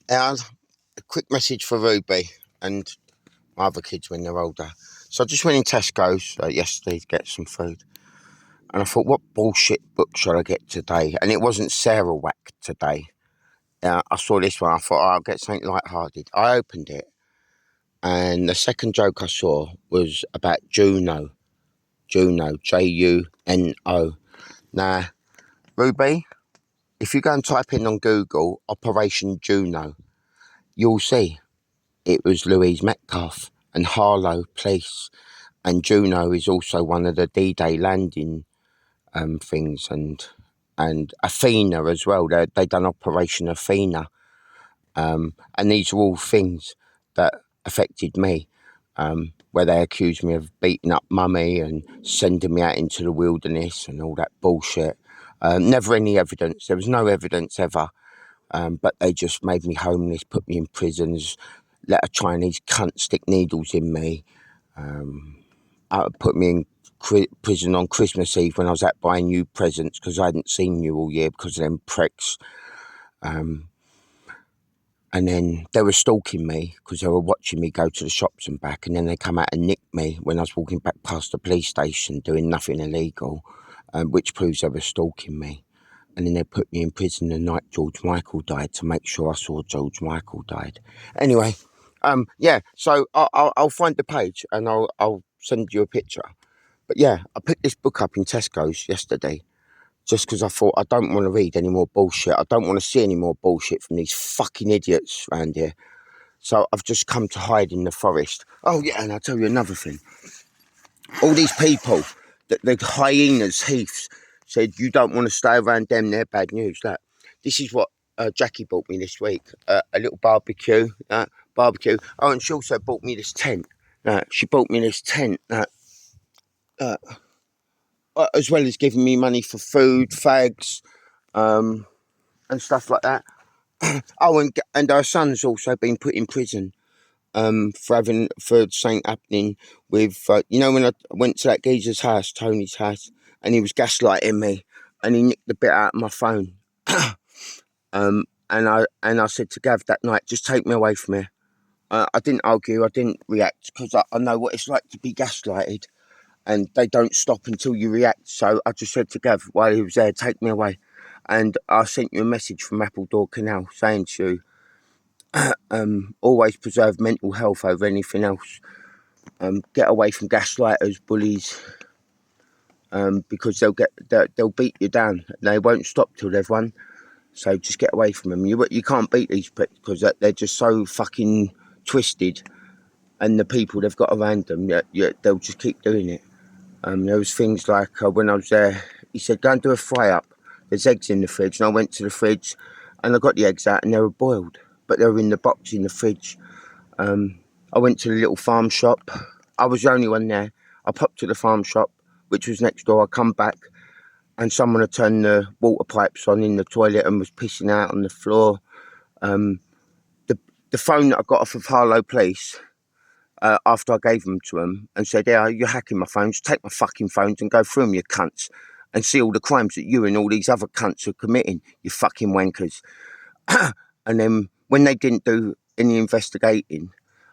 And a quick message for Ruby and my other kids when they're older. So I just went in Tesco's yesterday to get some food. And I thought, what bullshit book should I get today? And it wasn't Sarah Whack today. I saw this one. I thought, I'll get something light-hearted. I opened it. And the second joke I saw was about Juno. Juno, Juno. Now, Ruby, if you go and type in on Google Operation Juno, you'll see it was Louise Metcalf and Harlow Police. And Juno is also one of the D-Day landing things, and Athena as well. They done Operation Athena, and these are all things that affected me. Where they accused me of beating up mummy and sending me out into the wilderness and all that bullshit. Never any evidence. There was no evidence ever. But they just made me homeless, put me in prisons, let a Chinese cunt stick needles in me, put me in prison on Christmas Eve when I was out buying you presents because I hadn't seen you all year because of them pricks. And then they were stalking me because they were watching me go to the shops and back, and then they come out and nicked me when I was walking back past the police station doing nothing illegal, which proves they were stalking me. And then they put me in prison the night George Michael died to make sure I saw George Michael died. Anyway, yeah, so I'll find the page and I'll send you a picture. But yeah, I picked this book up in Tesco's yesterday just because I thought I don't want to read any more bullshit. I don't want to see any more bullshit from these fucking idiots around here. So I've just come to hide in the forest. Oh yeah, and I'll tell you another thing. All these people, the hyenas, Heaths, said you don't want to stay around them, they're bad news. That this is what Jackie bought me this week, a little barbecue. Oh, and she also bought me this tent. She bought me this tent as well as giving me money for food, fags, and stuff like that. Oh, and our son's also been put in prison for something happening with when I went to that geezer's house, Tony's house, and he was gaslighting me, and he nicked the bit out of my phone. And I said to Gav that night, just take me away from here. I didn't argue, I didn't react because I know what it's like to be gaslighted, and they don't stop until you react. So I just said to Gav while he was there, take me away. And I sent you a message from Appledore Canal saying to you, always preserve mental health over anything else. Get away from gaslighters, bullies, because they'll beat you down. They won't stop till they've won. So just get away from them. You can't beat these pricks because they're just so fucking twisted, and the people they've got around them, they'll just keep doing it. There was things like when I was there, he said, go and do a fry up. There's eggs in the fridge. And I went to the fridge and I got the eggs out and they were boiled, but they were in the box in the fridge. I went to the little farm shop. I was the only one there. I popped to the farm shop, which was next door. I come back and someone had turned the water pipes on in the toilet and was pissing out on the floor. The phone that I got off of Harlow Police, after I gave them to them and said, yeah, you're hacking my phones, take my fucking phones and go through them, you cunts, and see all the crimes that you and all these other cunts are committing, you fucking wankers. And then when they didn't do any investigating,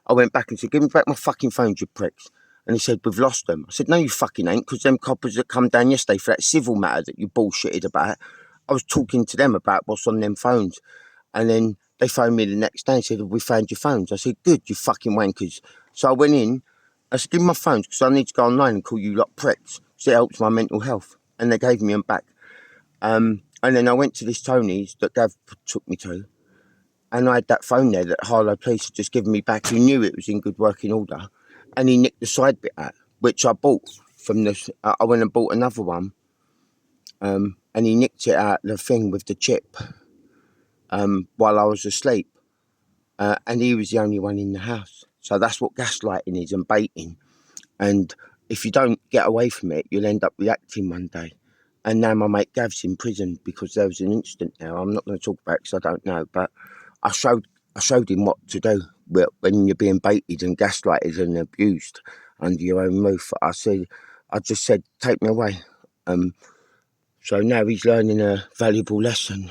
I went back and said, give me back my fucking phones, you pricks. And he said, we've lost them. I said, no, you fucking ain't, because them coppers that come down yesterday for that civil matter that you bullshitted about, I was talking to them about what's on them phones. And then they phoned me the next day and said, we found your phones. I said, good, you fucking wankers. So I went in, I said, give me my phones because I need to go online and call you lot pricks because it helps my mental health. And they gave me them back. And then I went to this Tony's that Gav took me to, and I had that phone there that Harlow Police had just given me back. He knew it was in good working order, and he nicked the side bit out, which I bought from this. I went and bought another one, and he nicked it out, the thing with the chip, while I was asleep. And he was the only one in the house. So that's what gaslighting is, and baiting. And if you don't get away from it, you'll end up reacting one day. And now my mate Gav's in prison because there was an incident there. I'm not going to talk about it because I don't know, but I showed him what to do when you're being baited and gaslighted and abused under your own roof. I just said, take me away. So now he's learning a valuable lesson.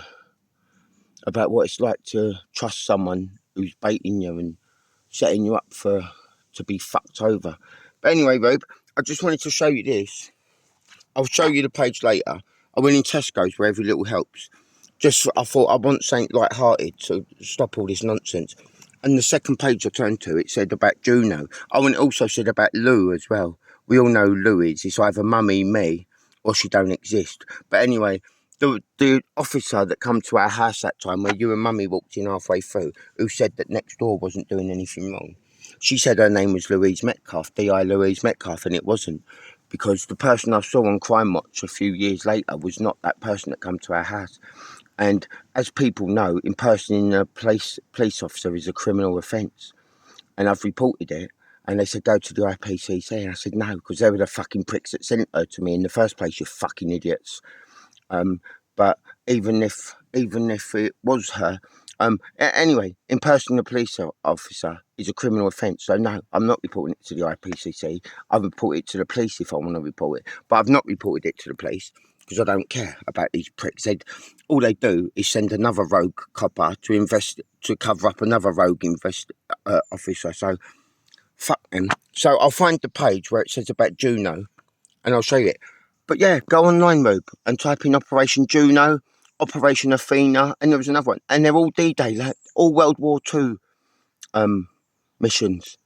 about what it's like to trust someone who's baiting you and setting you up to be fucked over. But anyway, Rube, I just wanted to show you this. I'll show you the page later. I went in Tesco's where every little helps. I thought I want something light-hearted to stop all this nonsense. And the second page I turned to, it said about Juno. Oh, and it also said about Lou as well. We all know Lou is. It's either mummy, me, or she don't exist. But anyway, the officer that come to our house that time, where you and mummy walked in halfway through, who said that next door wasn't doing anything wrong. She said her name was Louise Metcalf, D.I. Louise Metcalf, and it wasn't. Because the person I saw on Crime Watch a few years later was not that person that come to our house. And as people know, impersonating a police officer is a criminal offence. And I've reported it. And they said, go to the IPCC. And I said, no, because they were the fucking pricks that sent her to me in the first place, you fucking idiots. But even if it was her, anyway, impersonating a police officer is a criminal offence. So no, I'm not reporting it to the IPCC. I've reported it to the police if I want to report it. But I've not reported it to the police because I don't care about these pricks. All they do is send another rogue copper to cover up another rogue officer. So fuck them. So I'll find the page where it says about Juno and I'll show you it. But yeah, go online, Rube, and type in Operation Juno, Operation Athena, and there was another one. And they're all D-Day, like all World War II missions.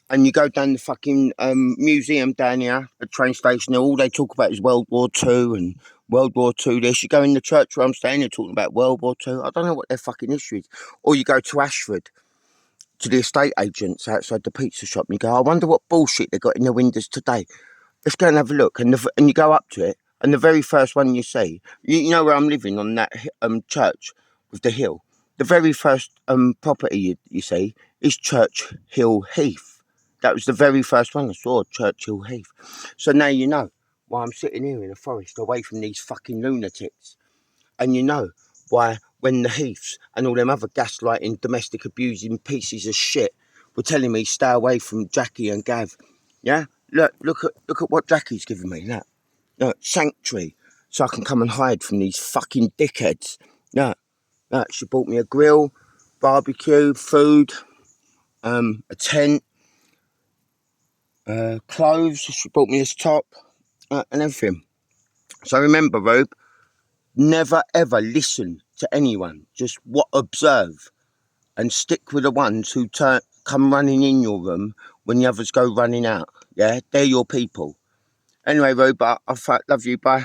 And you go down the fucking museum down here, the train station, all they talk about is World War II and World War II this. You go in the church where I'm staying, they're talking about World War II. I don't know what their fucking history is. Or you go to Ashford, to the estate agents outside the pizza shop, and you go, I wonder what bullshit they got in the windows today. Let's go and have a look. And you go up to it, and the very first one you see, you know where I'm living on that church with the hill. The very first property you see is Churchill Heath. That was the very first one I saw, Churchill Heath. So now you know why I'm sitting here in the forest away from these fucking lunatics. And you know why when the Heaths and all them other gaslighting, domestic abusing pieces of shit were telling me stay away from Jackie and Gav. Yeah? Look at what Jackie's given me. Look, sanctuary. So I can come and hide from these fucking dickheads. Look, she bought me a grill, barbecue, food, a tent, clothes. She bought me this top and everything. So remember, Rube, never ever listen to anyone. Just observe and stick with the ones who come running in your room when the others go running out. Yeah, they're your people. Anyway, Rube, I love you. Bye.